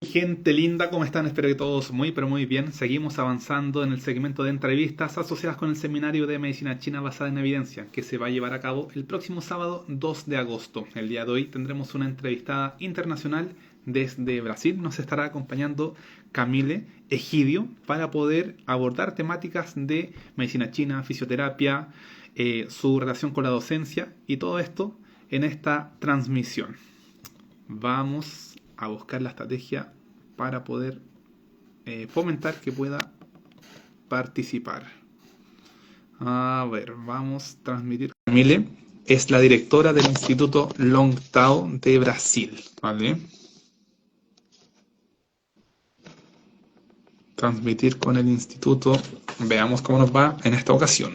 Gente linda, ¿cómo están? Espero que todos muy pero muy bien. Seguimos avanzando en el segmento de entrevistas asociadas con el seminario de medicina china basada en evidencia, que se va a llevar a cabo el próximo sábado 2 de agosto. El día de hoy tendremos una entrevistada internacional desde Brasil. Nos estará acompañando Camille Egidio para poder abordar temáticas de medicina china, fisioterapia, su relación con la docencia y todo esto en esta transmisión. Vamos a buscar la estrategia para poder fomentar que pueda participar. A ver, vamos a transmitir. Camille es la directora del Instituto Longtao de Brasil, ¿vale? Transmitir con el instituto. Veamos cómo nos va en esta ocasión.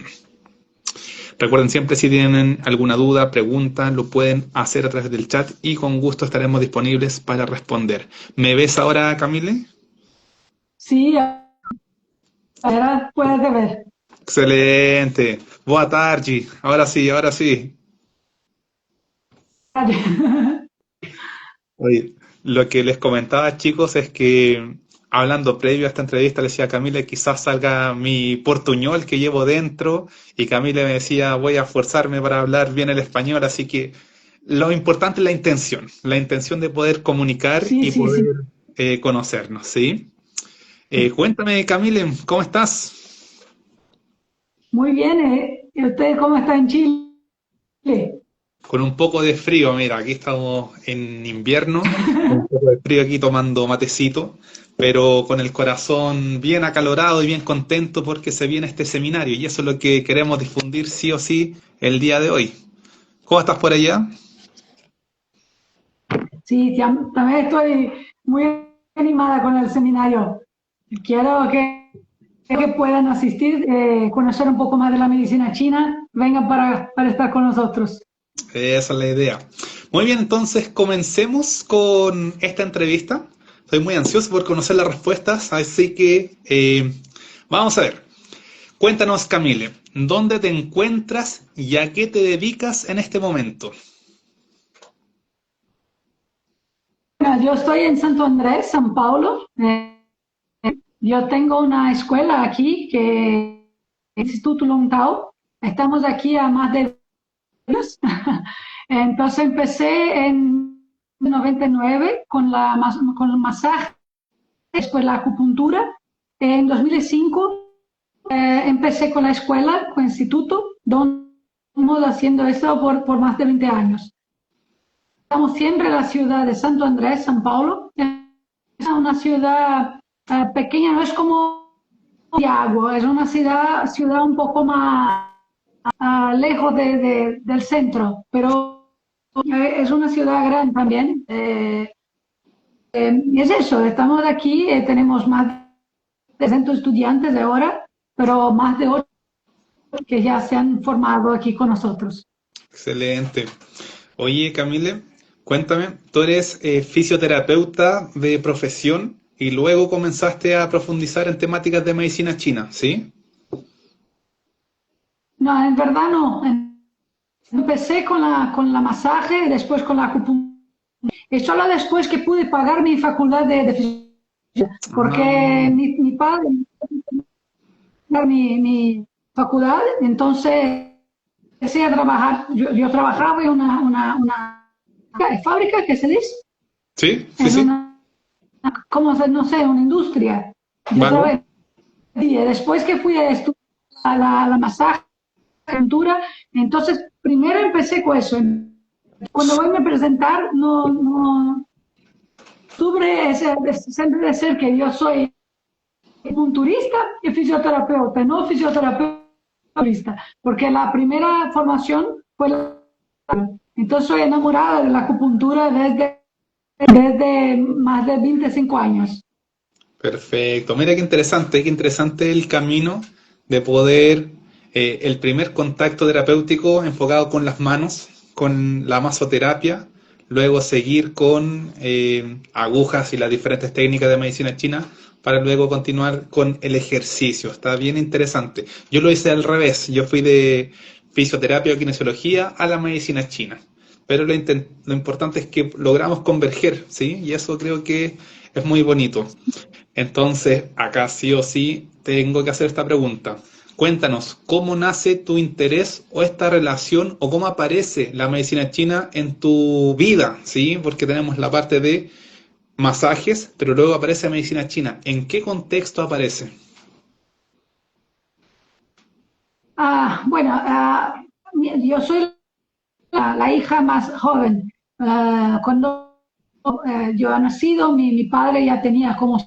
Recuerden siempre, si tienen alguna duda, pregunta, lo pueden hacer a través del chat y con gusto estaremos disponibles para responder. ¿Me ves ahora, Camille? Sí, ahora puedes ver. Excelente. Boa tarde. Ahora sí, ahora sí. Oye, lo que les comentaba, chicos, es que hablando previo a esta entrevista, le decía a Camila, quizás salga mi portuñol que llevo dentro, y Camila me decía, voy a esforzarme para hablar bien el español, así que lo importante es la intención de poder comunicar Sí, y sí, poder sí. conocernos, ¿sí? Cuéntame, Camila, ¿cómo estás? Muy bien, ¿eh? ¿Y usted cómo está en Chile? Con un poco de frío, mira, aquí estamos en invierno, con un poco de frío aquí tomando matecito, pero con el corazón bien acalorado y bien contento porque se viene este seminario y eso es lo que queremos difundir sí o sí el día de hoy. ¿Cómo estás por allá? Sí, también estoy muy animada con el seminario. Quiero que puedan asistir, conocer un poco más de la medicina china, vengan para estar con nosotros. Esa es la idea. Muy bien, entonces comencemos con esta entrevista. Estoy muy ansioso por conocer las respuestas, así que vamos a ver. Cuéntanos, Camille, ¿dónde te encuentras y a qué te dedicas en este momento? Bueno, yo estoy en Santo Andrés, San Paulo. Yo tengo una escuela aquí que es Instituto Longtao. Estamos aquí a más de años. Entonces empecé en 99 con el masaje, después la acupuntura. En 2005 empecé con la escuela, con el instituto, donde estamos haciendo esto por más de 20 años. Estamos siempre en la ciudad de Santo Andrés, San Paulo. Es una ciudad pequeña, no es como Santiago, es una ciudad un poco más lejos del centro, pero es una ciudad grande también. Y es eso, estamos aquí, tenemos más de 300 estudiantes de ahora, pero más de 8 que ya se han formado aquí con nosotros. Excelente. Oye, Camille, cuéntame, tú eres fisioterapeuta de profesión y luego comenzaste a profundizar en temáticas de medicina china, ¿sí? No, en verdad no. Empecé con la masaje, después con la acupuntura. Y solo después que pude pagar mi facultad de fisioterapia, porque Ah, mi padre mi facultad, entonces empecé a trabajar. Yo trabajaba en una fábrica, ¿qué se dice? sí, sí, En sí. ¿cómo se? No sé, una industria. Yo Vale. trabajé. Y después que fui a estudiar la masaje, acupuntura, entonces primero empecé con eso. Cuando voy a presentar, no tuve siempre de ser que yo soy un turista y fisioterapeuta, no fisioterapeuta, porque la primera formación fue entonces soy enamorada de la acupuntura desde más de 25 años. Perfecto. Mira qué interesante el camino de poder, el primer contacto terapéutico enfocado con las manos, con la masoterapia, luego seguir con agujas y las diferentes técnicas de medicina china, para luego continuar con el ejercicio. Está bien interesante. Yo lo hice al revés. Yo fui de fisioterapia o kinesiología a la medicina china. Pero lo importante es que logramos converger, ¿sí? Y eso creo que es muy bonito. Entonces, acá sí o sí tengo que hacer esta pregunta. Cuéntanos, ¿cómo nace tu interés o esta relación o cómo aparece la medicina china en tu vida? ¿Sí? Porque tenemos la parte de masajes, pero luego aparece medicina china. ¿En qué contexto aparece? Bueno, yo soy la hija más joven. Cuando yo he nacido, mi padre ya tenía como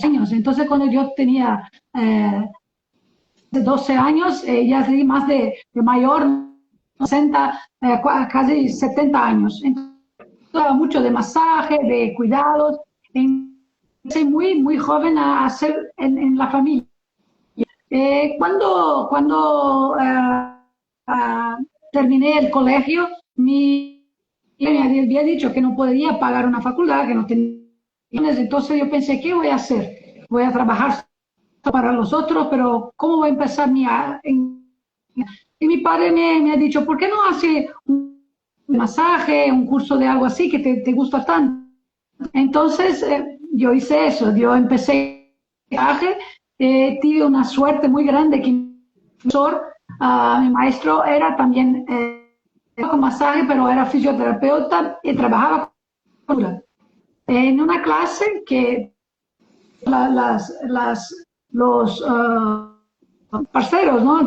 años. Entonces, cuando yo tenía de 12 años, ya soy más de mayor, 60, casi 70 años. Entonces, mucho de masaje, de cuidados. Empecé muy, muy joven a hacer en la familia. Cuando terminé el colegio, me había dicho que no podía pagar una facultad, que no tenía. Entonces yo pensé, ¿qué voy a hacer? Voy a trabajar para los otros, pero ¿cómo voy a empezar y mi padre me ha dicho, ¿por qué no hace un masaje, un curso de algo así que te gusta tanto? Entonces yo hice eso, yo empecé el viaje, tuve una suerte muy grande que mi profesor, mi maestro era también con masaje, pero era fisioterapeuta y trabajaba con cultura. En una clase que los parceros, ¿no?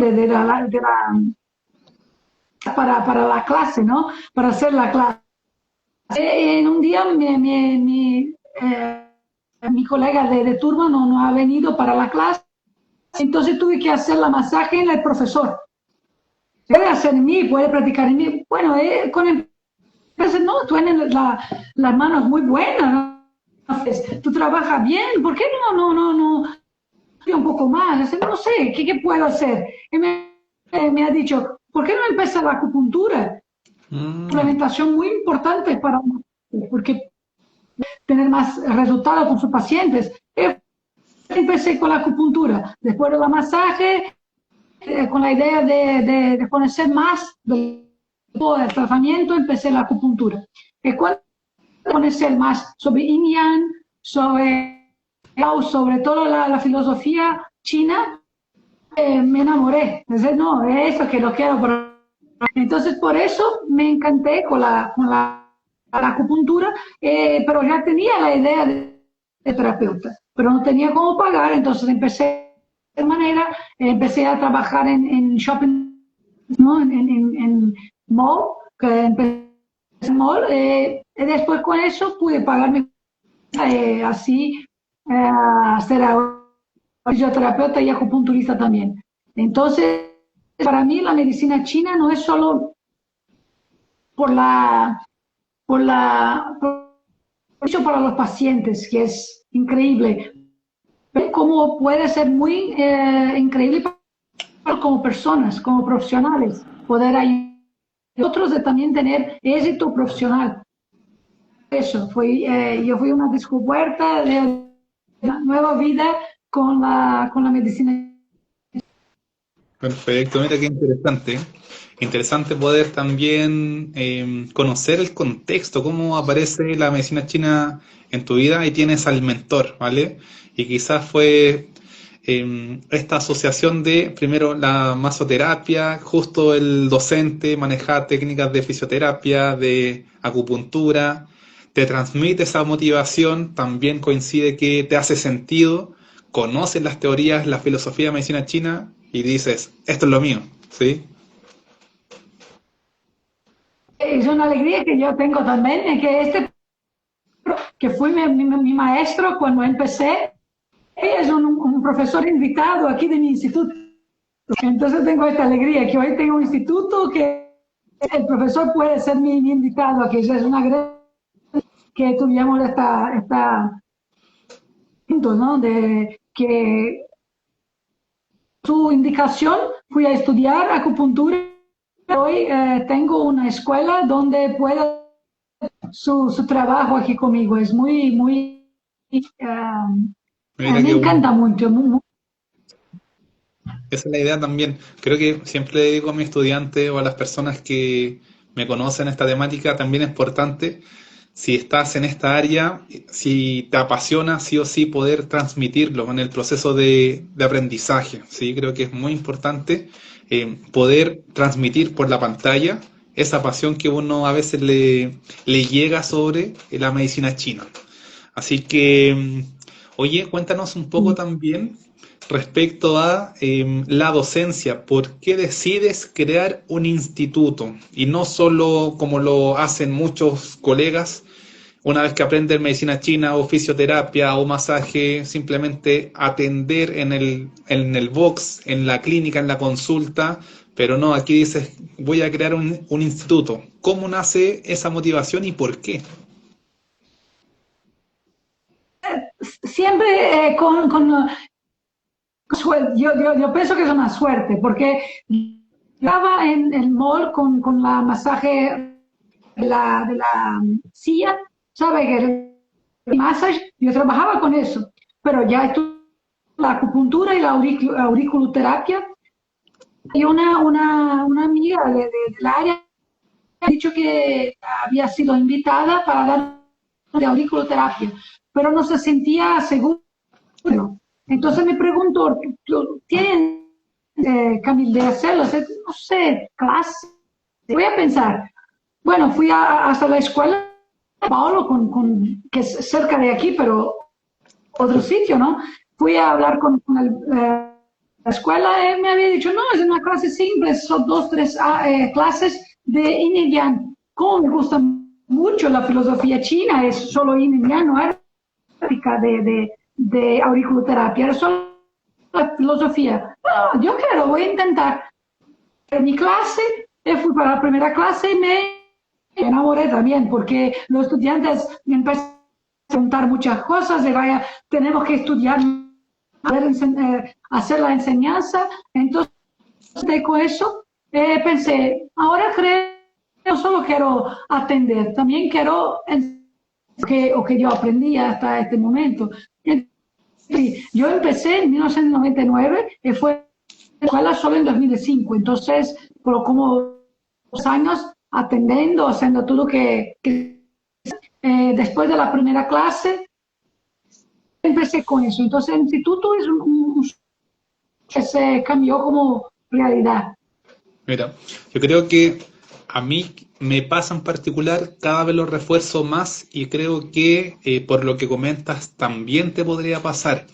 Para la clase, ¿no? Para hacer la clase. En un día mi colega de turno no ha venido para la clase, entonces tuve que hacer la masaje en el profesor. Puede hacer en mí, puede practicar en mí. Bueno, con el profesor, no, tú tienes las manos muy buenas, ¿no? Tú trabajas bien, ¿por qué no? Un poco más, no sé, ¿qué puedo hacer? Y me ha dicho, ¿por qué no empieza la acupuntura? Mm, Implementación muy importante porque tener más resultados con sus pacientes. Empecé con la acupuntura, después de la masaje, con la idea de conocer más del tratamiento, empecé la acupuntura. Cuando conocer más sobre Yin Yang, sobre todo la filosofía china, me enamoré. Entonces, no, es eso que lo quiero. Entonces, por eso me encanté con la acupuntura, pero ya tenía la idea de terapeuta, pero no tenía cómo pagar, entonces empecé de manera, empecé a trabajar en shopping, ¿no? En mall, que empecé en mall, y después con eso pude pagarme así, ser fisioterapeuta y acupunturista también. Entonces, para mí la medicina china no es solo por hecho para los pacientes, que es increíble, pero como puede ser muy increíble como personas, como profesionales, poder ayudar a otros de también tener éxito profesional. Eso, yo fui una descubierta de una nueva vida con la medicina. perfecto, mira qué interesante. Interesante poder también conocer el contexto, cómo aparece la medicina china en tu vida y tienes al mentor, ¿vale? Y quizás fue esta asociación de, primero, la masoterapia, justo el docente manejar técnicas de fisioterapia, de acupuntura, te transmite esa motivación, también coincide que te hace sentido, conoces las teorías, la filosofía de medicina china y dices, esto es lo mío, ¿sí? Es una alegría que yo tengo también, que fue mi maestro cuando empecé, es un profesor invitado aquí de mi instituto. Entonces tengo esta alegría, que hoy tengo un instituto que el profesor puede ser mi invitado, que es una gran que tuvimos punto, ¿no? De que su indicación fui a estudiar acupuntura. Hoy tengo una escuela donde puedo su trabajo aquí conmigo. Es muy, Mira me qué bueno. encanta mucho. Esa es la idea también. Creo que siempre le digo a mis estudiantes o a las personas que me conocen esta temática, también es importante si estás en esta área, si te apasiona, sí o sí poder transmitirlo en el proceso de aprendizaje. Sí, creo que es muy importante poder transmitir por la pantalla esa pasión que uno a veces le llega sobre la medicina china. Así que, oye, cuéntanos un poco también respecto a la docencia. ¿Por qué decides crear un instituto? Y no solo como lo hacen muchos colegas, una vez que aprenden medicina china o fisioterapia o masaje, simplemente atender en el box, en la clínica, en la consulta, pero no, aquí dices, voy a crear un instituto. ¿Cómo nace esa motivación y por qué? Siempre yo pienso que es una suerte, porque estaba en el mall con la masaje de la silla, ¿sabe? Que el massage, yo trabajaba con eso, pero ya estuve la acupuntura y la auriculoterapia. Y una amiga del área ha dicho que había sido invitada para dar de auriculoterapia, pero no se sentía seguro. Entonces me preguntó, ¿tienen Camil de hacerlo? No sé, clase. Voy a pensar. Bueno, fui hasta la escuela de Paolo, que es cerca de aquí, pero otro sitio, ¿no? Fui a hablar la escuela y me había dicho, no, es una clase simple, son dos, tres clases de yin y yang. Como me gusta mucho la filosofía china, es solo yin y yang, no era práctica de auriculoterapia, era solo la filosofía. No, yo quiero, voy a intentar. En mi clase, fui para la primera clase y me enamoré también, porque los estudiantes me empezaron a preguntar muchas cosas, de vaya, tenemos que estudiar, hacer la enseñanza. Entonces, con eso, pensé, ahora creo, no solo quiero atender, también quiero que yo aprendí hasta este momento. Sí, yo empecé en 1999 y fue la escuela solo en 2005, entonces, por como 2 años atendiendo, haciendo todo después de la primera clase, empecé con eso. Entonces, el instituto es que se cambió como realidad. Mira, yo creo que a mí me pasa en particular, cada vez lo refuerzo más y creo que por lo que comentas también te podría pasar,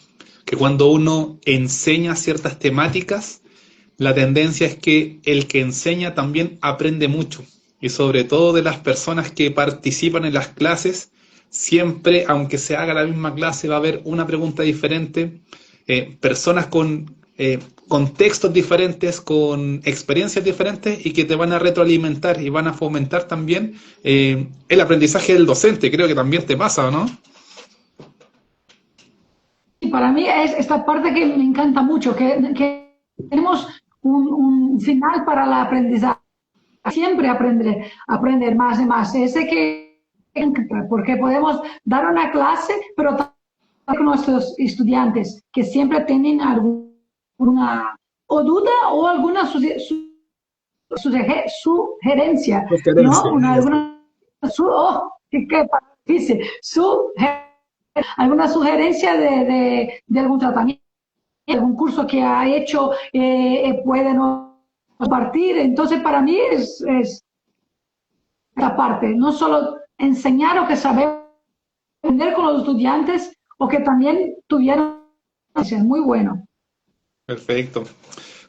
que cuando uno enseña ciertas temáticas, la tendencia es que el que enseña también aprende mucho y sobre todo de las personas que participan en las clases, siempre, aunque se haga la misma clase, va a haber una pregunta diferente, personas con contextos diferentes, con experiencias diferentes y que te van a retroalimentar y van a fomentar también el aprendizaje del docente. Creo que también te pasa, ¿no? Y para mí es esta parte que me encanta mucho, que tenemos un final para el aprendizaje. Siempre aprender más y más. Ese que, porque podemos dar una clase, pero también con nuestros estudiantes que siempre tienen alguna o duda o alguna sugerencia, ¿no? Preferencia, eso. Alguna, dice, alguna sugerencia de algún tratamiento, algún curso que ha hecho, puede no compartir. Entonces, para mí es la parte, no solo enseñar o que saber aprender con los estudiantes o que también tuvieron, es muy bueno. Perfecto.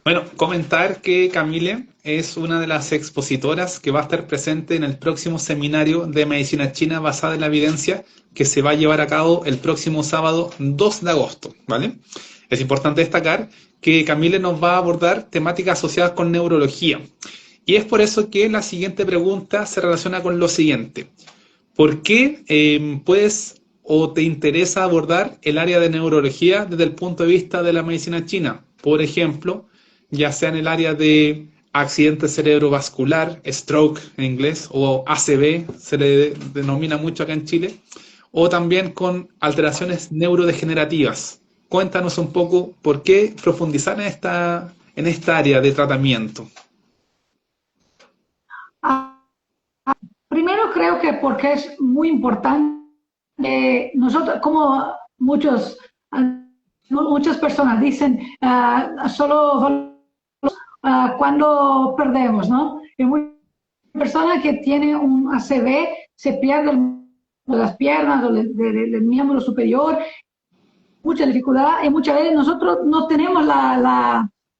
Bueno, comentar que Camille es una de las expositoras que va a estar presente en el próximo seminario de medicina china basada en la evidencia que se va a llevar a cabo el próximo sábado 2 de agosto, ¿vale? Es importante destacar que Camille nos va a abordar temáticas asociadas con neurología. Y es por eso que la siguiente pregunta se relaciona con lo siguiente. ¿Por qué puedes o te interesa abordar el área de neurología desde el punto de vista de la medicina china? Por ejemplo, ya sea en el área de accidente cerebrovascular, stroke en inglés, o ACV, se le denomina mucho acá en Chile, o también con alteraciones neurodegenerativas. Cuéntanos un poco por qué profundizar en esta área de tratamiento. Ah, primero creo que porque es muy importante, nosotros, como muchas personas dicen, solo cuando perdemos, ¿no? Y muchas personas que tienen un ACV se pierden las piernas o del miembro superior, mucha dificultad, y muchas veces nosotros no tenemos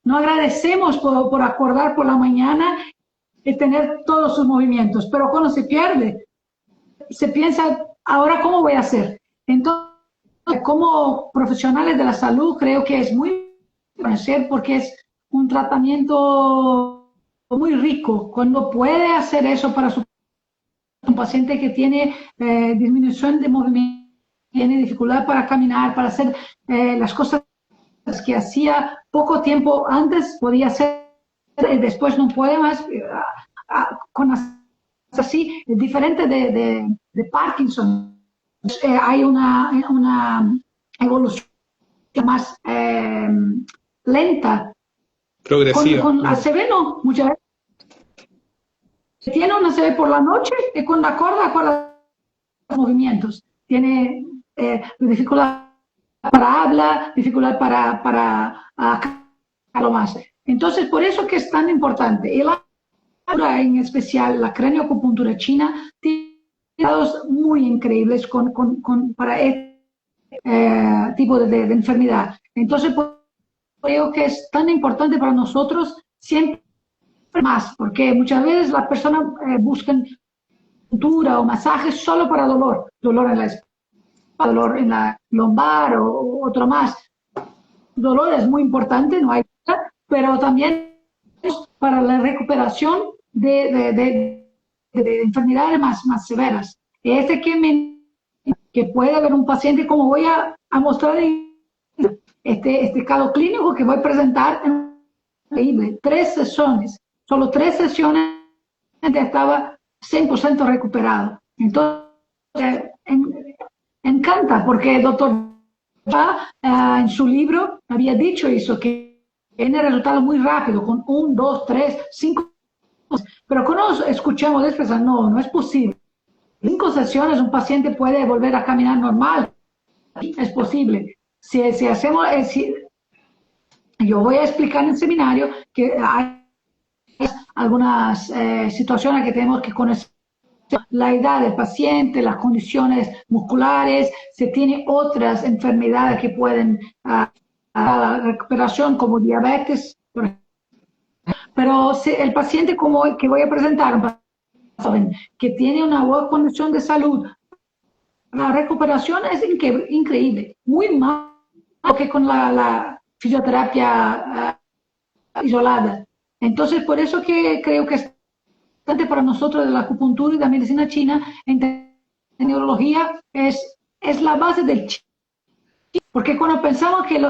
no agradecemos por acordar por la mañana y tener todos sus movimientos, pero cuando se pierde, se piensa, ¿ahora cómo voy a hacer? Entonces, como profesionales de la salud, creo que es muy conocer porque es un tratamiento muy rico. Cuando puede hacer eso para un paciente que tiene disminución de movimiento, tiene dificultad para caminar, para hacer las cosas que hacía poco tiempo antes, podía hacer, y después no puede más, con así, diferente de Parkinson. Hay una evolución más lenta. Progresiva. Con ACV no, muchas veces. Tiene un ACV por la noche y cuando acorda los movimientos. Tiene dificultad para hablar, dificultad para lo más. Entonces, por eso que es tan importante. Y en especial la cranioacupuntura china, tiene resultados muy increíbles para este tipo de enfermedad. Entonces, creo que es tan importante para nosotros siempre más, porque muchas veces las personas buscan acupuntura o masajes solo para dolor en la espalda, dolor en la lumbar o otro más. Dolor es muy importante, no hay duda, pero también para la recuperación de enfermedades más severas. Que puede haber un paciente, como voy a mostrar este caso clínico que voy a presentar en 3 sesiones, solo 3 sesiones estaba 100% recuperado. Entonces, encanta, porque el doctor en su libro había dicho eso, que tiene resultados muy rápido, con 1, 2, 3, 5. Pero cuando escuchamos después, no es posible. 5 sesiones un paciente puede volver a caminar normal. Es posible. Si hacemos, yo voy a explicar en el seminario que hay algunas situaciones que tenemos que conocer. La edad del paciente, las condiciones musculares, se tiene otras enfermedades que pueden a la recuperación como diabetes, por ejemplo. Pero si el paciente como que voy a presentar, que tiene una buena condición de salud, la recuperación es increíble, muy más que con la fisioterapia isolada. Entonces, por eso que creo que es importante para nosotros de la acupuntura y de la medicina china, en neurología, es la base del chi. Porque cuando pensamos que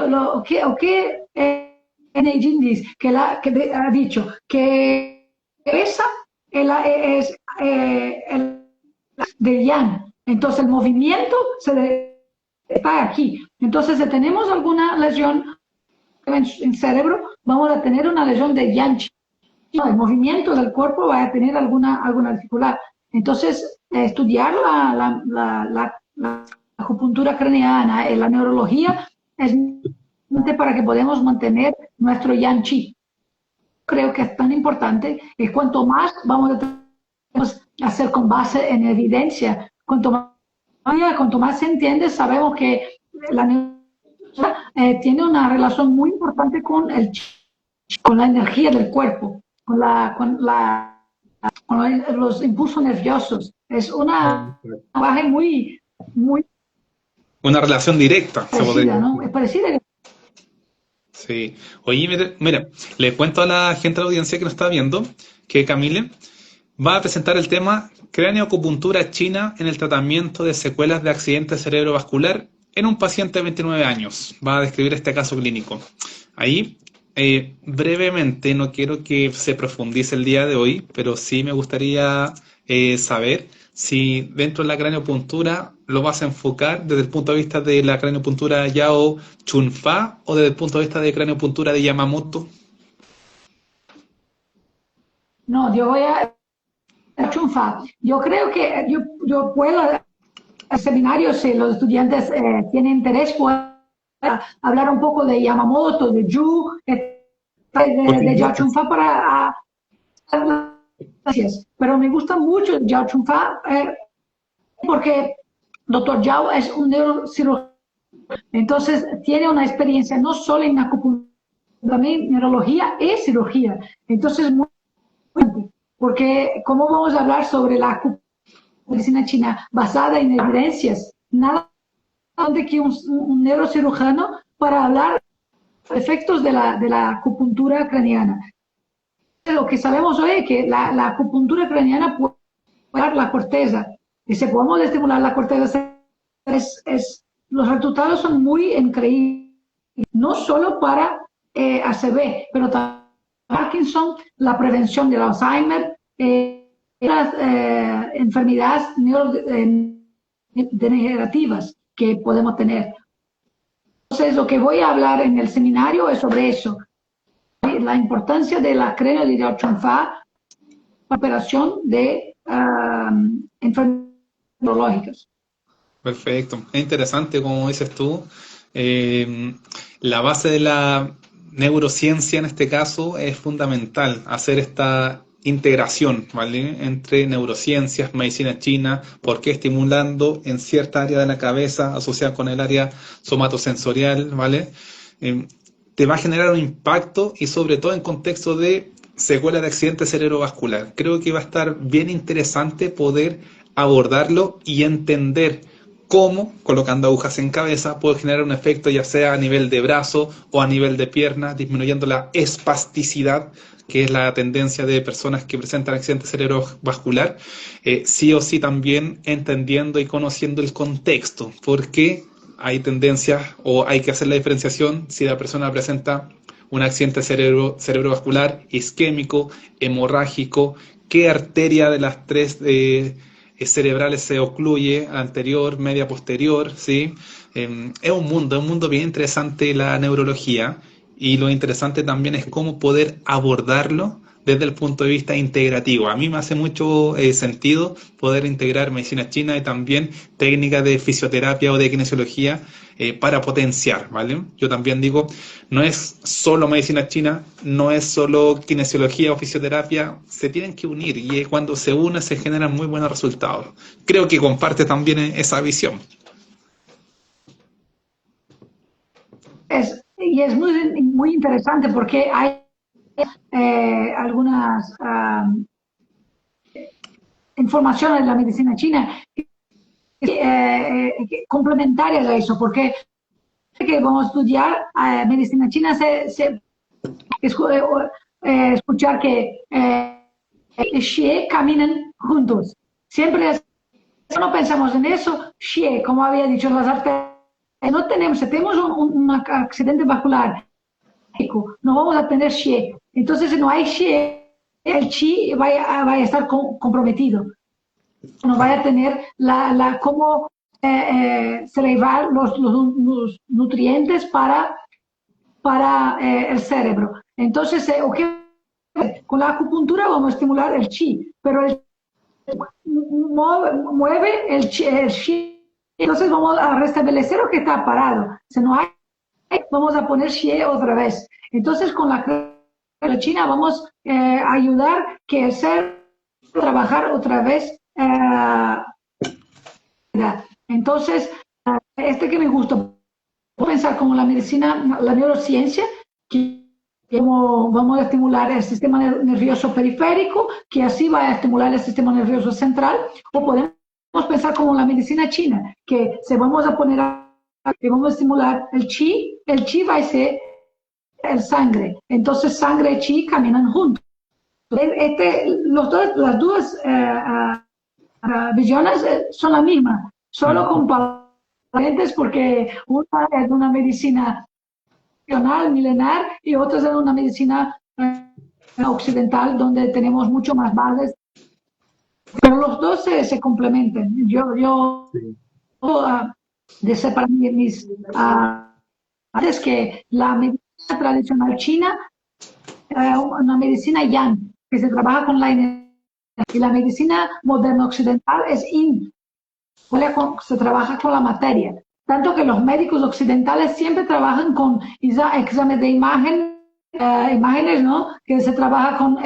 Neijin dice, que ha dicho que esa es el del yang, entonces el movimiento está aquí. Entonces, si tenemos alguna lesión en el cerebro, vamos a tener una lesión de yang. El movimiento del cuerpo va a tener alguna dificultad. Entonces, estudiar la acupuntura craneana y la neurología es importante para que podamos mantener nuestro yang chi. Creo que es tan importante y cuanto más vamos a hacer con base en evidencia, cuanto más se entiende, sabemos que la neurología tiene una relación muy importante con la energía del cuerpo, con los impulsos nerviosos. Es una base muy una relación directa, parecida, ¿no? Es parecida. Sí. Oye, mira, le cuento a la gente de la audiencia que nos está viendo que Camille va a presentar el tema craneoacupuntura china en el tratamiento de secuelas de accidente cerebrovascular en un paciente de 29 años. Va a describir este caso clínico. Ahí, brevemente, no quiero que se profundice el día de hoy, pero sí me gustaría saber si dentro de la craneopuntura lo vas a enfocar desde el punto de vista de la craneopuntura Yao Chunfa o desde el punto de vista de craneopuntura de Yamamoto. No, yo voy a Chunfa. Yo creo que yo puedo, al seminario, si los estudiantes tienen interés, puedo hablar un poco de Yamamoto, de Yu, de Yao Chunfa para... gracias. Pero me gusta mucho Yao Chunfa porque doctor Yao es un neurocirujano. Entonces tiene una experiencia no solo en acupuntura, también neurología y cirugía. Entonces, muy importante, porque ¿cómo vamos a hablar sobre la medicina china basada en evidencias? Nada de que un neurocirujano para hablar de efectos de la acupuntura craniana. Lo que sabemos hoy es que la acupuntura craniana puede estimular la corteza. Y si podemos estimular la corteza, los resultados son muy increíbles. No solo para ACV, pero también Parkinson, la prevención del Alzheimer, las enfermedades neurodegenerativas que podemos tener. Entonces, lo que voy a hablar en el seminario es sobre eso. La importancia de la crema de Yao Chunfa para la operación de enfermedades neurológicas. Perfecto. Es interesante, como dices tú. La base de la neurociencia en este caso es fundamental, hacer esta integración, ¿vale? Entre neurociencias, medicina china, porque estimulando en cierta área de la cabeza asociada con el área somatosensorial, ¿vale? Te va a generar un impacto y sobre todo en contexto de secuela de accidente cerebrovascular. Creo que va a estar bien interesante poder abordarlo y entender cómo, colocando agujas en cabeza, puede generar un efecto ya sea a nivel de brazo o a nivel de pierna, disminuyendo la espasticidad, que es la tendencia de personas que presentan accidente cerebrovascular, sí o sí también entendiendo y conociendo el contexto, porque hay tendencias o hay que hacer la diferenciación si la persona presenta un accidente cerebrovascular isquémico, hemorrágico, qué arteria de las tres cerebrales se ocluye, anterior, media, posterior, ¿sí? Es un mundo bien interesante la neurología, y lo interesante también es cómo poder abordarlo desde el punto de vista integrativo. A mí me hace mucho sentido poder integrar medicina china y también técnicas de fisioterapia o de kinesiología para potenciar, ¿vale? Yo también digo, no es solo medicina china, no es solo kinesiología o fisioterapia, se tienen que unir y cuando se unen se generan muy buenos resultados. Creo que comparte también esa visión. Y es muy interesante porque hay algunas informaciones de la medicina china complementarias a eso, porque que vamos a estudiar medicina china, escuchar que Xie caminan juntos. Siempre no pensamos en eso, Xie, como había dicho, las arterias, no tenemos, si tenemos un accidente vascular, no vamos a tener Xie. Entonces, si no hay Xie, el Qi va a estar comprometido. No va a tener cómo se llevar los nutrientes para el cerebro. Entonces, con la acupuntura vamos a estimular el chi, pero el mueve el chi. Entonces vamos a restablecer lo que está parado. Si no hay, vamos a poner chi otra vez. Entonces, con la china vamos a ayudar que el cerebro trabajar otra vez. Entonces, que me gusta pensar como la medicina, la neurociencia, que como vamos a estimular el sistema nervioso periférico, que así va a estimular el sistema nervioso central, o podemos pensar como la medicina china, que se vamos a poner que vamos a estimular el chi va a ser el sangre, entonces sangre y chi caminan juntos. Las dos visiones son las mismas, solo con diferentes porque una es una medicina milenar y otra es una medicina occidental donde tenemos mucho más bases, pero los dos se complementan. Yo de separar mis es que la medicina tradicional china una medicina yang que se trabaja con la energía Y la medicina moderna occidental es se trabaja con la materia. Tanto que los médicos occidentales siempre trabajan con exámenes de imágenes, ¿no? Que se trabaja con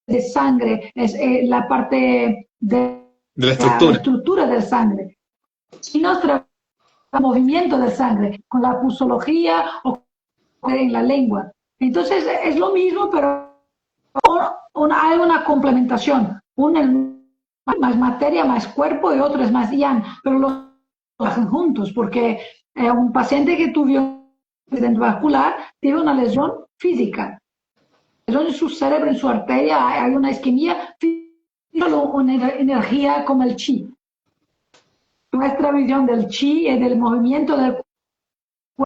de sangre, es la parte De la la estructura. estructura del sangre. Y nos trabaja el movimiento del sangre, con la pusología o en la lengua. Entonces es lo mismo, pero hay una complementación. Uno es más materia, más cuerpo y otro es más yang, pero los hacen juntos porque un paciente que tuvo un accidente vascular tiene una lesión física. En su cerebro, en su arteria, hay una isquemia, una energía como el chi. Nuestra visión del chi y del movimiento del cuerpo,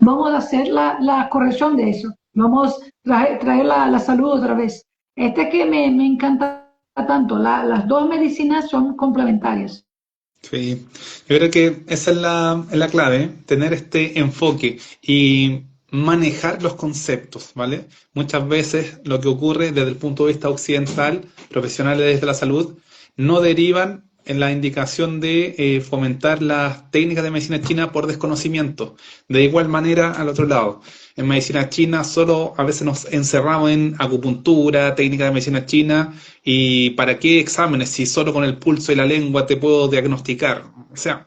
vamos a hacer la corrección de eso. Vamos a traer la salud otra vez. Que me encanta tanto. Las dos medicinas son complementarias. Sí, yo creo que esa es la clave, tener este enfoque y manejar los conceptos, ¿vale? Muchas veces lo que ocurre desde el punto de vista occidental, profesionales de la salud, no derivan en la indicación de fomentar las técnicas de medicina china por desconocimiento. De igual manera, al otro lado, en medicina china solo a veces nos encerramos en acupuntura, técnica de medicina china, y ¿para qué exámenes si solo con el pulso y la lengua te puedo diagnosticar? O sea,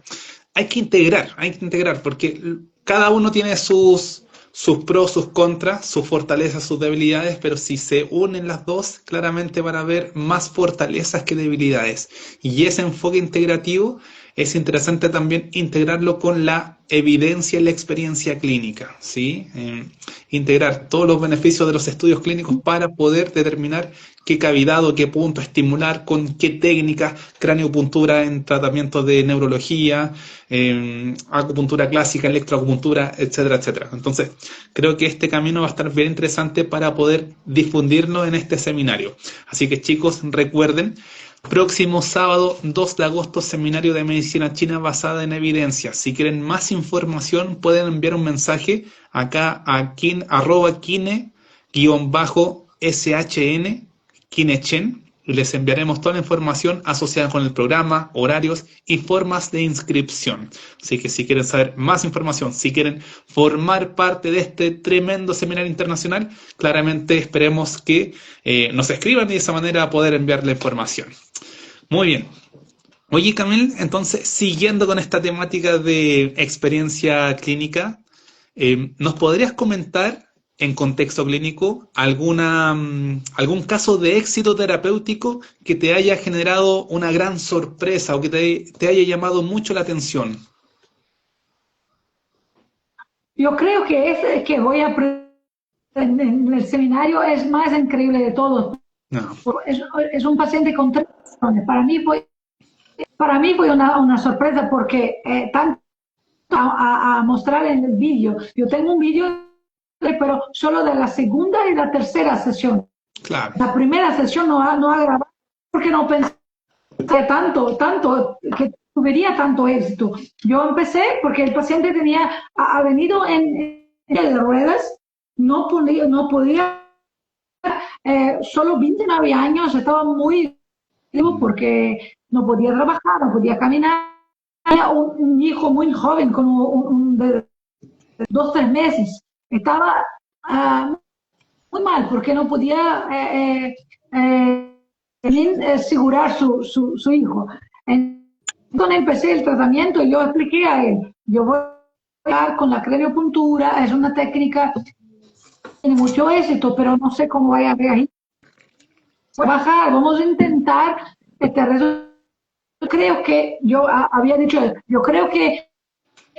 hay que integrar, porque cada uno tiene sus pros, sus contras, sus fortalezas, sus debilidades, pero si se unen las dos, claramente van a haber más fortalezas que debilidades. Y ese enfoque integrativo es interesante también integrarlo con la evidencia y la experiencia clínica, ¿sí? Integrar todos los beneficios de los estudios clínicos para poder determinar qué cavidad o qué punto estimular, con qué técnicas, craneopuntura en tratamientos de neurología, acupuntura clásica, electroacupuntura, etcétera, etcétera. Entonces, creo que este camino va a estar bien interesante para poder difundirlo en este seminario. Así que chicos, recuerden, próximo sábado 2 de agosto, seminario de medicina china basada en evidencia. Si quieren más información, pueden enviar un mensaje acá a @kine_shn, Kinechen, y les enviaremos toda la información asociada con el programa, horarios y formas de inscripción. Así que si quieren saber más información, si quieren formar parte de este tremendo seminario internacional, claramente esperemos que nos escriban y de esa manera poder enviar la información. Muy bien. Oye, Camil, entonces, siguiendo con esta temática de experiencia clínica, ¿nos podrías comentar en contexto clínico algún caso de éxito terapéutico que te haya generado una gran sorpresa o que te haya llamado mucho la atención? Yo creo que ese que voy a en el seminario es más increíble de todos. No, Es un paciente con 3 lesiones. Para mí fue una sorpresa porque tanto a mostrar en el vídeo. Yo tengo un vídeo, pero solo de la segunda y la tercera sesión. claro. La primera sesión no ha grabado porque no pensé tanto, que tuviera tanto éxito. Yo empecé porque el paciente ha venido en silla de ruedas, no podía solo 29 años, estaba muy porque no podía trabajar, no podía caminar. Tenía un hijo muy joven, como de 2 o 3 meses. Estaba muy mal porque no podía asegurar su hijo. Entonces empecé el tratamiento y yo expliqué a él, yo voy a dar con la craniopuntura, es una técnica que tiene mucho éxito, pero no sé cómo vaya a reagir. Bajar, vamos a intentar este resultado. Creo que yo había dicho, yo creo que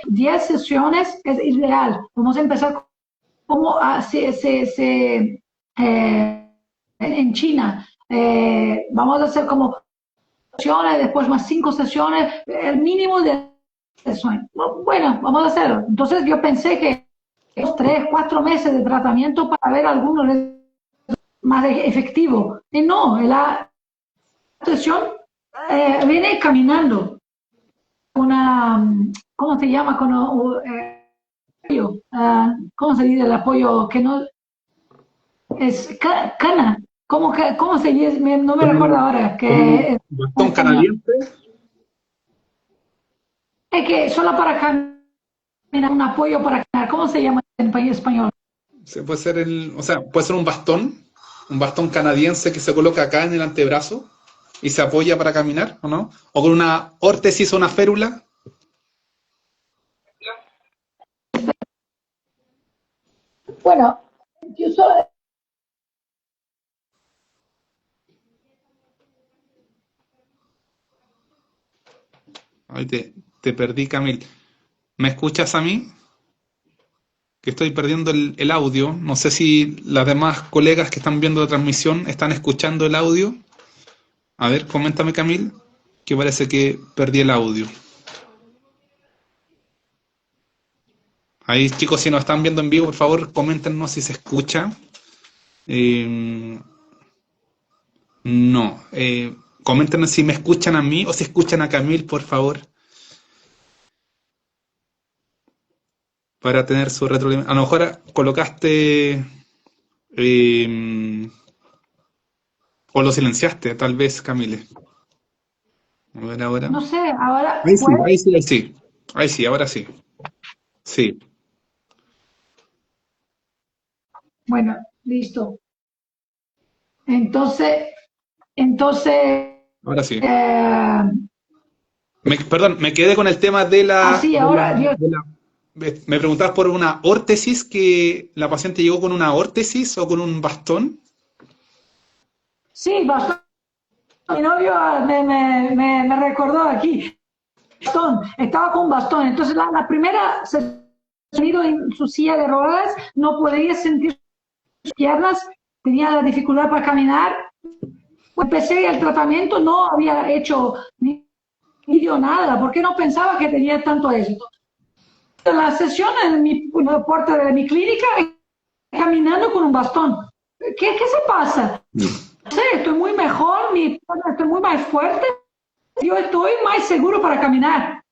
10 sesiones es ideal. Vamos a empezar como en China. Vamos a hacer como sesiones, después más 5 sesiones, el mínimo de sesiones. Bueno, vamos a hacerlo. Entonces yo pensé que 3, 4 meses de tratamiento para ver algunos más efectivo. Y no, la sesión viene caminando. ¿Cómo se llama? ¿Cómo se dice el apoyo? Que no es cana. cómo se dice? No me Con recuerdo un, ahora, con un que en bastón español. canadiense. Es que solo para caminar, un apoyo para caminar, ¿cómo se llama en país español? Puede ser o sea, puede ser un bastón canadiense que se coloca acá en el antebrazo y se apoya para caminar, ¿o no? O con una órtesis o una férula. Bueno, yo solo, Ay, te perdí, Camil. ¿Me escuchas a mí? Que estoy perdiendo el audio. No sé si las demás colegas que están viendo la transmisión están escuchando el audio. A ver, coméntame, Camil, que parece que perdí el audio. Ahí, chicos, si nos están viendo en vivo, por favor, coméntenos si se escucha. Eh, no. Coméntenos si me escuchan a mí o si escuchan a Camil, por favor, para tener su retroalimentación. A lo mejor colocaste o lo silenciaste, tal vez, Camille. A ver ahora. no sé, ahora Ahí sí, puede. ahí sí, ahí sí. Ahí sí, ahora sí. Sí, Bueno, listo. Entonces, entonces, ahora sí. eh, Perdón, me quedé con el tema así, ahora, Dios, me preguntabas por una órtesis, que la paciente llegó con una órtesis o con un bastón. sí, bastón. Mi novio me recordó aquí. Bastón, estaba con bastón. Entonces, la primera sonido en su silla de ruedas, no podía sentir sus piernas, tenía la dificultad para caminar. Empecé el tratamiento, no había hecho ni vídeo nada, porque no pensaba que tenía tanto éxito. En la sesión en la puerta de mi clínica, caminando con un bastón. ¿Qué se pasa? No sé, estoy muy mejor, estoy muy más fuerte, yo estoy más seguro para caminar.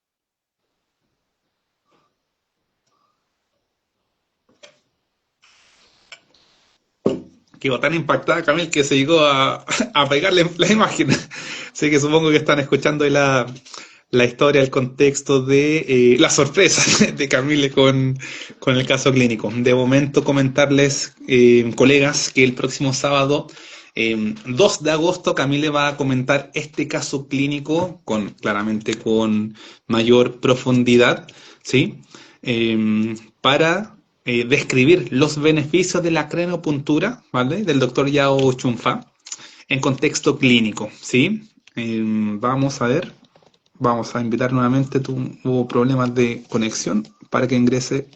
Quedó tan impactada, Camil, que se llegó a pegarle la imagen. Así que supongo que están escuchando ahí la historia, el contexto de la sorpresa de Camille con el caso clínico. De momento comentarles, colegas, que el próximo sábado, 2 de agosto, Camille va a comentar este caso clínico claramente con mayor profundidad, ¿sí? Para describir los beneficios de la crenopuntura, ¿vale? Del doctor Yao Chunfa en contexto clínico, ¿sí? Vamos a ver. Vamos a invitar nuevamente. Hubo problemas de conexión para que ingrese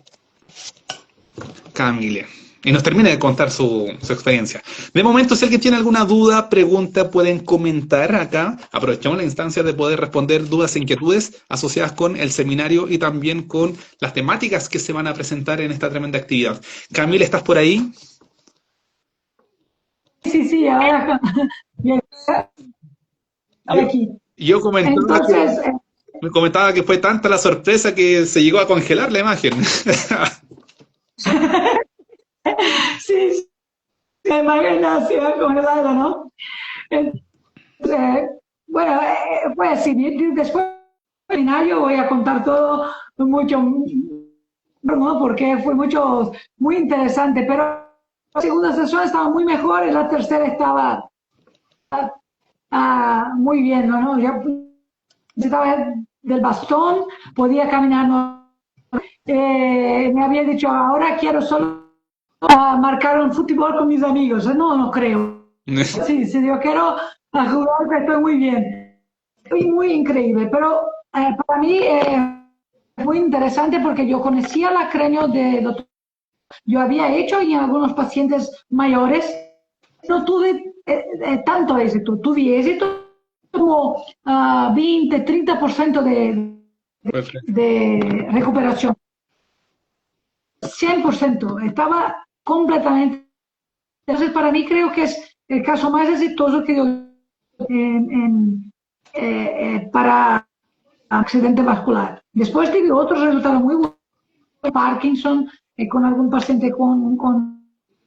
Camille y nos termine de contar su experiencia. De momento, si alguien tiene alguna duda, pregunta, pueden comentar acá. Aprovechamos la instancia de poder responder dudas e inquietudes asociadas con el seminario y también con las temáticas que se van a presentar en esta tremenda actividad. Camille, ¿estás por ahí? Sí, ahora Yo, aquí. yo comentaba Entonces, me comentaba que fue tanta la sorpresa que se llegó a congelar la imagen. sí, me imagino, sí, congelado, ¿no? Bueno, fue así. Después del seminario voy a contar todo mucho, ¿no? Porque fue muy interesante, pero la segunda sesión estaba muy mejor y la tercera estaba muy bien, ¿no? Yo estaba del bastón, podía caminar, ¿no? Me había dicho, ahora quiero solo marcar un fútbol con mis amigos. No creo. Sí, yo quiero jugar, que estoy muy bien. Estoy muy increíble, pero para mí es muy interesante porque yo conocía la cráneo de doctor. Yo había hecho en algunos pacientes mayores, no tuve tanto éxito, tuve éxito como 20-30% Perfecto. de recuperación. 100%, estaba completamente. Entonces, para mí creo que es el caso más exitoso que yo para accidente vascular. Después tuve otros resultados muy buenos, Parkinson, con algún paciente con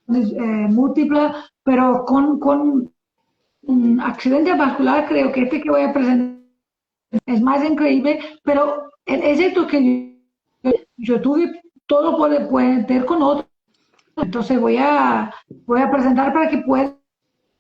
múltiple, pero con un accidente vascular creo que este que voy a presentar es más increíble, pero el éxito que yo tuve, todo puede tener con otro. Entonces voy a presentar para que puedan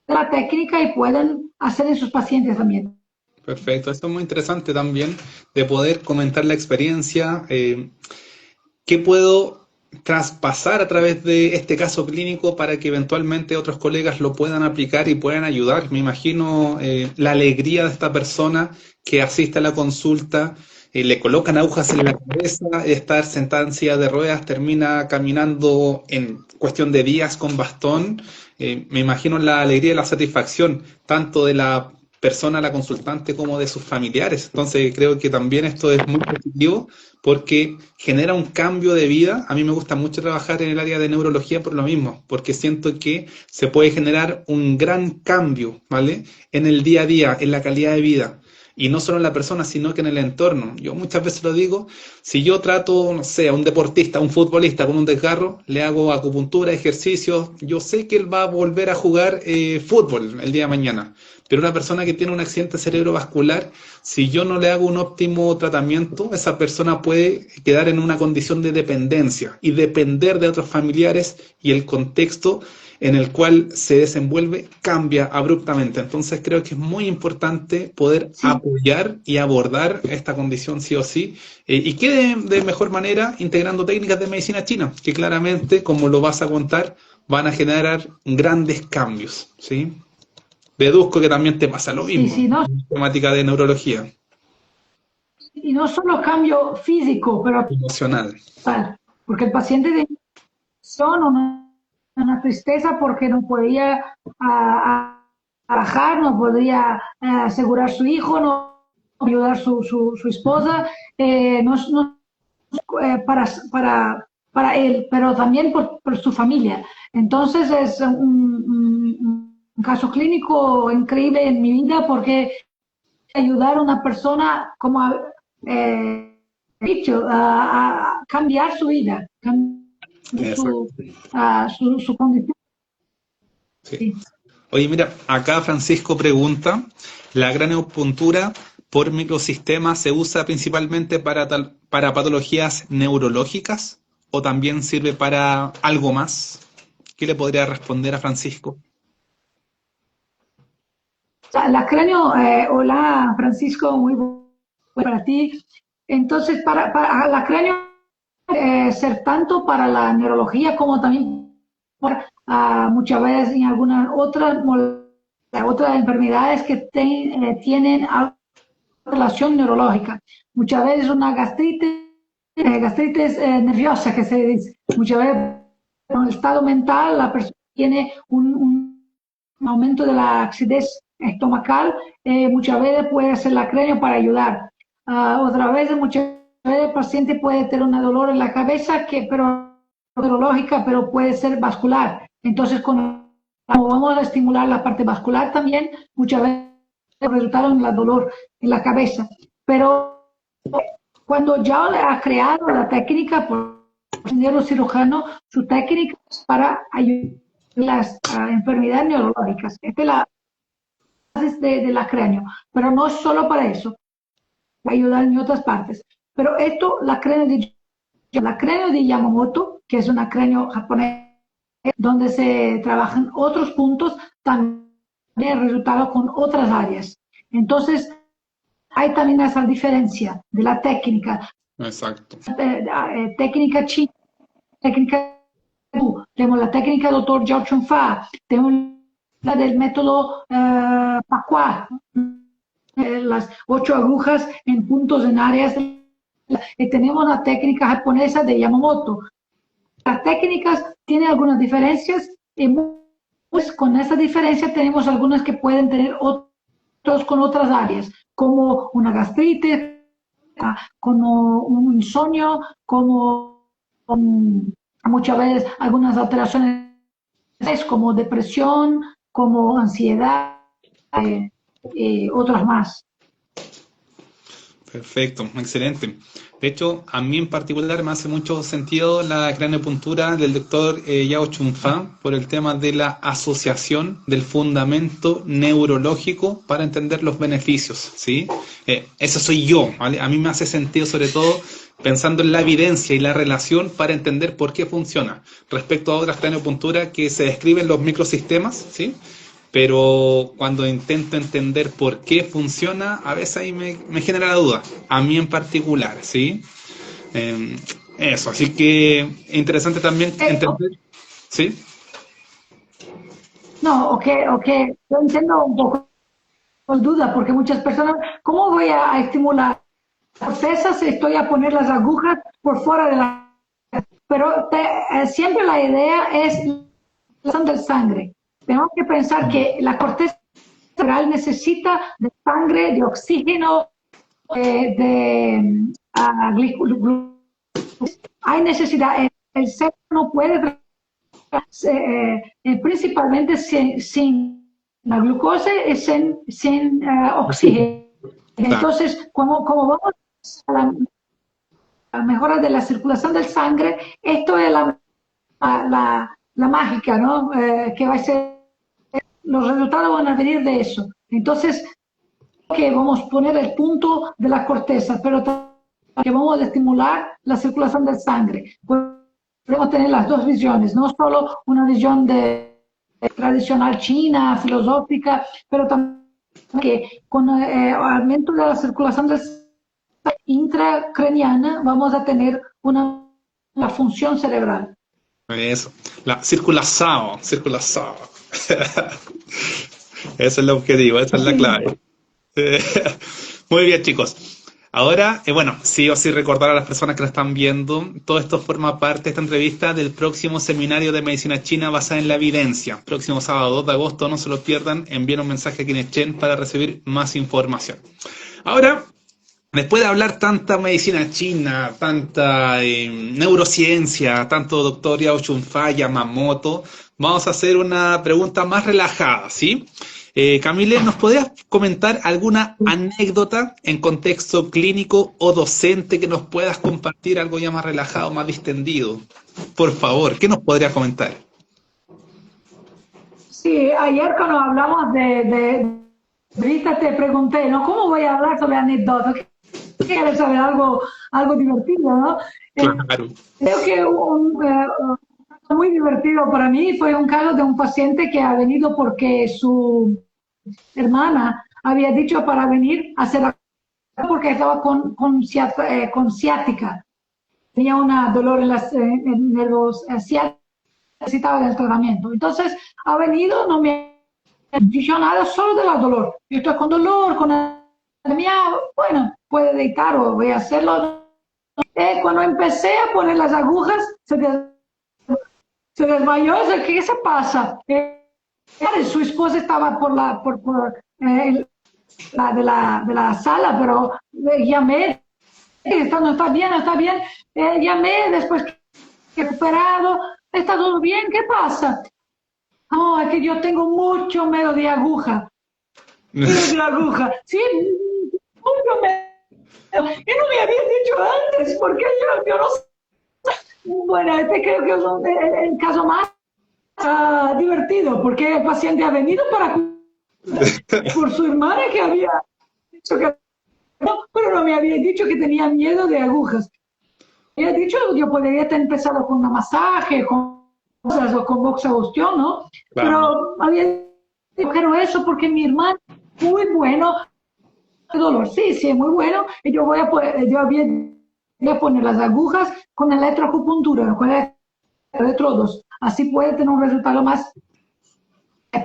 la técnica y puedan hacer en sus pacientes también. Perfecto, esto es muy interesante también de poder comentar la experiencia. ¿Qué puedo traspasar a través de este caso clínico para que eventualmente otros colegas lo puedan aplicar y puedan ayudar? Me imagino la alegría de esta persona que asiste a la consulta, le colocan agujas en la cabeza, estar sentada en silla de ruedas, termina caminando en cuestión de días con bastón. Me imagino la alegría y la satisfacción tanto de la persona, la consultante, como de sus familiares. Entonces creo que también esto es muy positivo porque genera un cambio de vida. A mí me gusta mucho trabajar en el área de neurología por lo mismo, porque siento que se puede generar un gran cambio, ¿vale? En el día a día, en la calidad de vida. Y no solo en la persona, sino que en el entorno. Yo muchas veces lo digo, si yo trato, no sé, a un deportista, a un futbolista con un desgarro, le hago acupuntura, ejercicios, yo sé que él va a volver a jugar fútbol el día de mañana. Pero una persona que tiene un accidente cerebrovascular, si yo no le hago un óptimo tratamiento, esa persona puede quedar en una condición de dependencia y depender de otros familiares y el contexto en el cual se desenvuelve cambia abruptamente. Entonces creo que es muy importante poder apoyar y abordar esta condición sí o sí. Y qué de mejor manera integrando técnicas de medicina china, que claramente, como lo vas a contar, van a generar grandes cambios, ¿sí? Deduzco que también te pasa lo mismo, Sí, no, en temática de neurología y no solo cambio físico, pero emocional. porque el paciente de una tristeza porque no podía trabajar, no podía asegurar su hijo, no ayudar su esposa, no, para él, pero también por su familia. Entonces es un caso clínico increíble en mi vida porque ayudar a una persona, como dicho, a cambiar su vida, cambiar su condición. Sí. Sí. Oye, mira, acá Francisco pregunta, ¿la craneopuntura por microsistema se usa principalmente para patologías neurológicas o también sirve para algo más? ¿Qué le podría responder a Francisco? La cráneo, hola Francisco, muy bueno para ti. Entonces, para la cráneo ser tanto para la neurología como también muchas veces en algunas otras enfermedades que tienen relación neurológica. Muchas veces una gastritis nerviosa que se dice. Muchas veces en el estado mental la persona tiene un aumento de la acidez estomacal, muchas veces puede ser la cráneo para ayudar. Otra vez, muchas veces el paciente puede tener un dolor en la cabeza, pero neurológica, pero puede ser vascular. Entonces, como vamos a estimular la parte vascular también, muchas veces resultaron el dolor en la cabeza. Pero cuando ya ha creado la técnica por el neurocirujano, su técnica es para ayudar las enfermedades neurológicas. Esta es la base de la cráneo, pero no es solo para eso, va a ayudar en otras partes. Pero esto, la cráneo de Yamamoto, que es una cráneo japonesa, donde se trabajan otros puntos, también resultado con otras áreas. Entonces, hay también esa diferencia de la técnica. Exacto. Técnica china, técnica tenemos la técnica Dr. Jiao Chun Fa, tenemos la del método Pacua, las 8 agujas en puntos en áreas. Tenemos la técnica japonesa de Yamamoto. Las técnicas tienen algunas diferencias y pues con esa diferencia tenemos algunas que pueden tener otros con otras áreas, como una gastritis, como un insomnio, como muchas veces algunas alteraciones como depresión, como ansiedad, otras más. Perfecto, excelente. De hecho, a mí en particular me hace mucho sentido la craneopuntura del doctor Yao Chun Fa por el tema de la asociación del fundamento neurológico para entender los beneficios, ¿sí? Eso soy yo, ¿vale? A mí me hace sentido sobre todo pensando en la evidencia y la relación para entender por qué funciona. Respecto a otras craneopunturas que se describen los microsistemas, ¿sí? Pero cuando intento entender por qué funciona, a veces ahí me genera la duda, a mí en particular, ¿sí? Eso, así que es interesante también entender, ¿sí? No, ok, yo entiendo un poco con duda, porque muchas personas, ¿cómo voy a estimular corteza si estoy a poner las agujas por fuera de la... Pero siempre la idea es la circulación del sangre. Tenemos que pensar que la corteza cerebral necesita de sangre, de oxígeno, hay necesidad, el cerebro no puede, principalmente sin la glucosa y sin oxígeno. Entonces, como vamos a la mejora de la circulación del sangre, esto es la mágica, ¿no? Que va a ser, los resultados van a venir de eso. Entonces, que vamos a poner el punto de la corteza, pero que vamos a estimular la circulación del sangre. Podemos tener las dos visiones, no solo una visión tradicional china, filosófica, pero también que con el aumento de la circulación del sangre intracraniana vamos a tener la función cerebral. Eso, la circulación. Ese es el objetivo, esa es la clave. Muy bien, chicos. Ahora, bueno, sí o sí recordar a las personas que lo están viendo, todo esto forma parte de esta entrevista del próximo seminario de medicina china basada en la evidencia. Próximo sábado 2 de agosto, no se lo pierdan, envíen un mensaje aquí en el Chen para recibir más información. Ahora, después de hablar tanta medicina china, tanta neurociencia, tanto doctor Yao Chun Fa, Yamamoto, vamos a hacer una pregunta más relajada, ¿sí? Camille, ¿nos podrías comentar alguna anécdota en contexto clínico o docente que nos puedas compartir, algo ya más relajado, más distendido? Por favor, ¿qué nos podrías comentar? Sí, ayer cuando hablamos ahorita te pregunté, ¿no? ¿Cómo voy a hablar sobre anécdotas? ¿Quieres saber algo divertido, no? Claro. Creo que muy divertido para mí fue un caso de un paciente que ha venido porque su hermana había dicho para venir a hacer porque estaba con ciática. Tenía un dolor en nervios ciáticos, necesitaba el tratamiento. Entonces ha venido, no me ha dicho nada, solo del dolor. Yo estoy con dolor, con anemia, bueno, puede dictar o voy a hacerlo. Cuando empecé a poner las agujas, se desmayó. ¿Qué se pasa? Su esposa estaba por la de la sala, pero llamé, no está bien, no está bien. Llamé después que he recuperado, está todo bien, ¿qué pasa? No, es que yo tengo mucho miedo de aguja. Miedo de aguja, sí, mucho miedo. ¿Qué no me habías dicho antes? Porque yo no sé. Bueno, este creo que es el caso más divertido, porque el paciente ha venido por su hermana que había dicho que no, pero no me había dicho que tenía miedo de agujas. Me había dicho yo podría haber empezado con un masaje, con cosas o con boxabustión, ¿no? Claro. Pero había dicho que no eso porque mi hermana muy bueno, dolor, sí, muy bueno, y yo voy a poner las agujas con electroacupuntura, con electrodos. Así puede tener un resultado más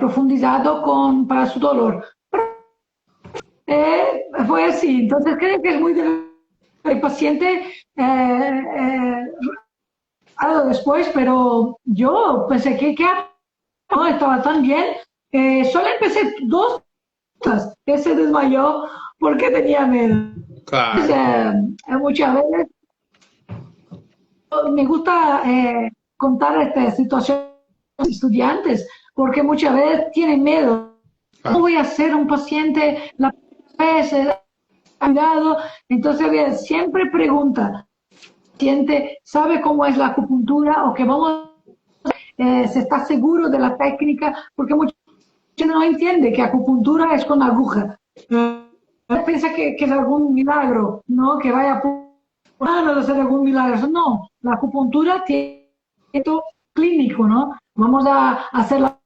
profundizado para su dolor. Fue así, entonces creo que es muy el paciente después, pero yo pensé que no estaba tan bien. Solo empecé 2 cosas, que se desmayó porque tenía miedo. Claro. Muchas veces me gusta contar esta situación a los estudiantes, porque muchas veces tienen miedo. ¿Cómo voy a ser un paciente la primera vez? cuidado. Entonces, bien, siempre pregunta, paciente sabe cómo es la acupuntura o que vamos, se está seguro de la técnica, porque mucha gente no entiende que acupuntura es con aguja. Piensa que es algún milagro, ¿no? Que vaya a hacer algún milagro. No, la acupuntura tiene esto clínico, ¿no? Vamos a hacer la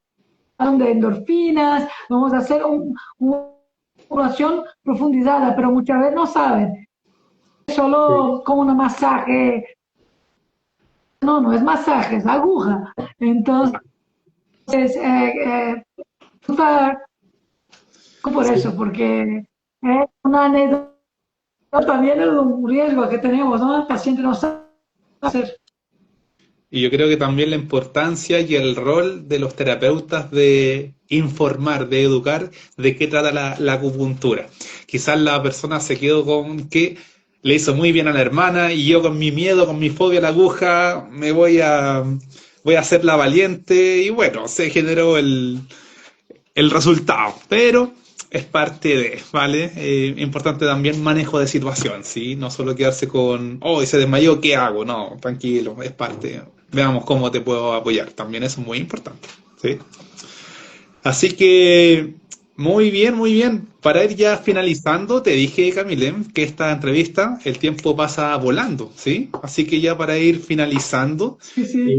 de endorfinas, vamos a hacer una evaluación profundizada, pero muchas veces no saben. Sí. Solo como un masaje. No, no es masaje, es aguja. Entonces, está por Sí. eso, porque es una anécdota, también es un riesgo que tenemos, ¿no? El paciente no sabe hacer. Y yo creo que también la importancia y el rol de los terapeutas de informar, de educar de qué trata la acupuntura. Quizás la persona se quedó con que le hizo muy bien a la hermana y yo con mi miedo, con mi fobia a la aguja, voy a hacer la valiente y bueno, se generó el resultado, pero es parte de, ¿vale? Importante también manejo de situación, ¿sí? No solo quedarse con, oh, y se desmayó, ¿qué hago? No, tranquilo, es parte. Veamos cómo te puedo apoyar, también eso es muy importante, ¿sí? Así que, muy bien, muy bien. Para ir ya finalizando, te dije, Camile, que esta entrevista, el tiempo pasa volando, ¿sí? Así que ya para ir finalizando, Sí, sí.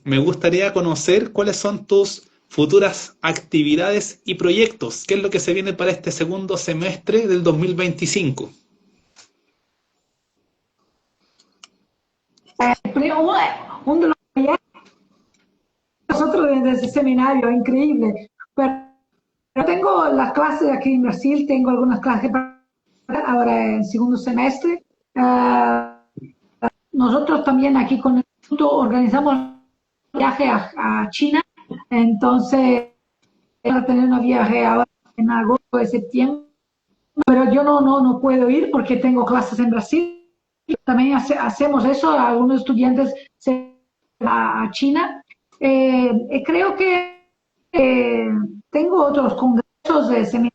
me gustaría conocer cuáles son tus futuras actividades y proyectos. ¿Qué es lo que se viene para este segundo semestre del 2025? Uno de los proyectos nosotros desde ese seminario, increíble. Pero tengo las clases aquí en Brasil, tengo algunas clases ahora en segundo semestre. Nosotros también aquí con el instituto organizamos un viaje a China, entonces para tener un viaje ahora en agosto de septiembre, pero yo no puedo ir porque tengo clases en Brasil. También hacemos eso, algunos estudiantes se van a China. Creo que eh, tengo otros congresos de seminarios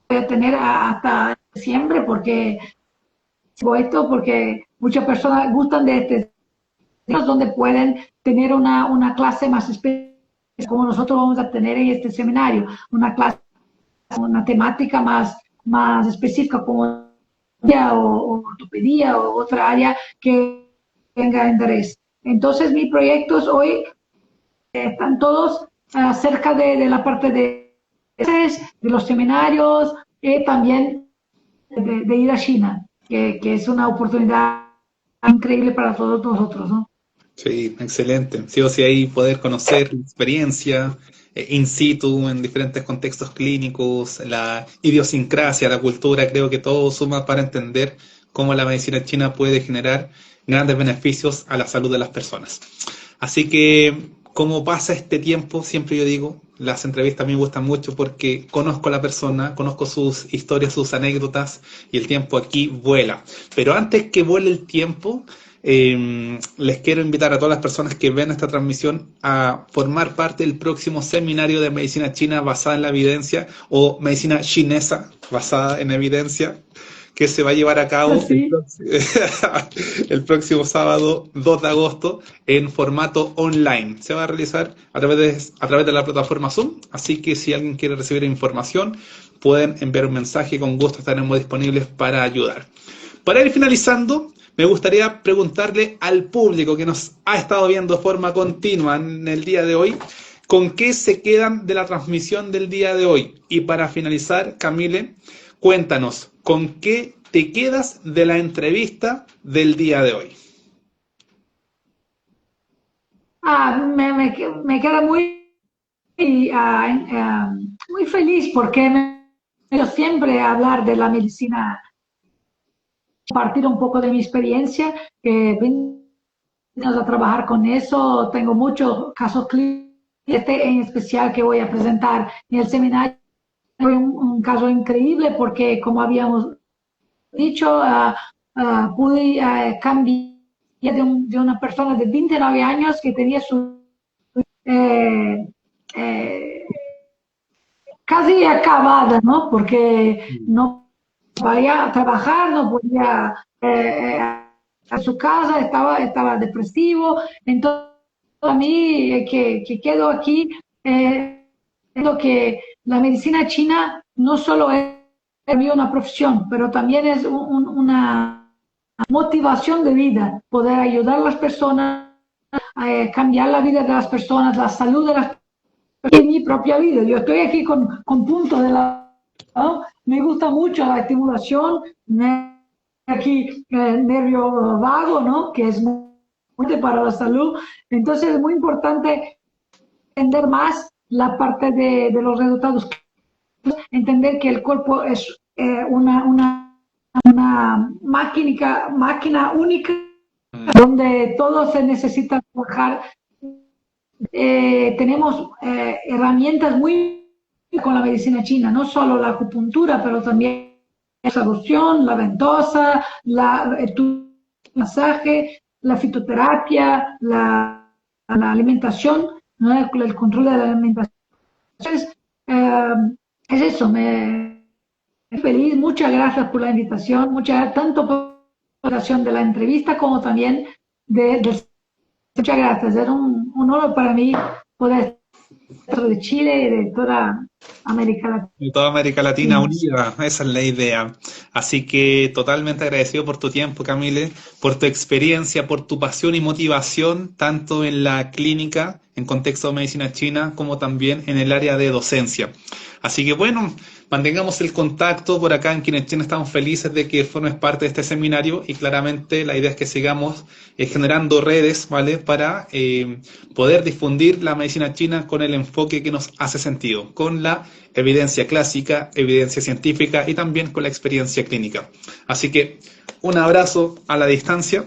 que voy a tener hasta diciembre porque esto porque muchas personas gustan de este donde pueden tener una clase más específica como nosotros vamos a tener en este seminario, una clase, una temática más específica como o ortopedia o otra área que tenga interés. Entonces, mis proyectos hoy están todos acerca de la parte de los seminarios y también de ir a China, que es una oportunidad increíble para todos nosotros, ¿no? Sí, excelente. Sí o sí ahí poder conocer la experiencia in situ en diferentes contextos clínicos, la idiosincrasia, la cultura, creo que todo suma para entender cómo la medicina china puede generar grandes beneficios a la salud de las personas. Así que, como pasa este tiempo, siempre yo digo, las entrevistas a mí me gustan mucho porque conozco a la persona, conozco sus historias, sus anécdotas y el tiempo aquí vuela. Pero antes que vuele el tiempo, les quiero invitar a todas las personas que ven esta transmisión a formar parte del próximo seminario de medicina china basada en la evidencia o medicina chinesa basada en evidencia que se va a llevar a cabo Sí, el próximo sábado 2 de agosto en formato online. Se va a realizar a través de la plataforma Zoom, así que si alguien quiere recibir información, pueden enviar un mensaje, con gusto estaremos disponibles para ayudar. Para ir finalizando, me gustaría preguntarle al público que nos ha estado viendo de forma continua en el día de hoy, ¿con qué se quedan de la transmisión del día de hoy? Y para finalizar, Camille, cuéntanos, ¿con qué te quedas de la entrevista del día de hoy? me queda muy feliz porque yo siempre hablar de la medicina, compartir un poco de mi experiencia, que vine a trabajar con eso, tengo muchos casos clínicos, este en especial que voy a presentar en el seminario fue un caso increíble porque como habíamos dicho, pude cambiar de una persona de 29 años que tenía su eh, eh, casi acabada, ¿no? Porque no podía trabajar, no podía a su casa, estaba depresivo. Entonces, a mí que quedo aquí, lo que la medicina china no solo es una profesión, pero también es una motivación de vida, poder ayudar a las personas, cambiar la vida de las personas, la salud de las personas, en mi propia vida. Yo estoy aquí con punto de la... ¿no? Me gusta mucho la estimulación, aquí nervio vago, ¿no? Que es muy importante para la salud. Entonces es muy importante entender más la parte de los resultados, entender que el cuerpo es una máquina única donde todo se necesita trabajar. Tenemos herramientas muy con la medicina china, no solo la acupuntura, pero también la solución, la ventosa, el masaje, la fitoterapia, la alimentación, ¿no? El control de la alimentación. Entonces, es eso, me feliz, muchas gracias por la invitación, tanto por la invitación de la entrevista como también de muchas gracias, era un honor para mí poder estar de Chile y de toda América De toda América Latina Latina. unida, esa es la idea. Así que totalmente agradecido por tu tiempo, Camille, por tu experiencia, por tu pasión y motivación, tanto en la clínica, en contexto de medicina china, como también en el área de docencia. Así que bueno, mantengamos el contacto por acá en Quienes China, estamos felices de que formes parte de este seminario y claramente la idea es que sigamos generando redes, ¿vale? Para poder difundir la medicina china con el enfoque que nos hace sentido, con la evidencia clásica, evidencia científica y también con la experiencia clínica. Así que un abrazo a la distancia.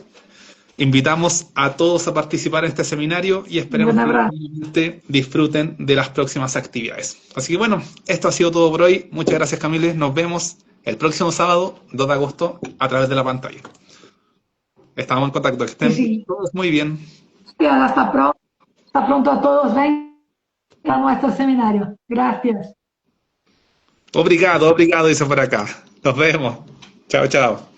Invitamos a todos a participar en este seminario y esperemos Un que abrazo. realmente disfruten de las próximas actividades. Así que bueno, esto ha sido todo por hoy. Muchas gracias, Camille. Nos vemos el próximo sábado, 2 de agosto, a través de la pantalla. Estamos en contacto. Que Sí, estén sí. todos muy bien. Hasta pronto. Hasta pronto a todos. Vengan a nuestro seminario. Gracias. Obrigado, obrigado, dice por acá. Nos vemos. Chao, chao.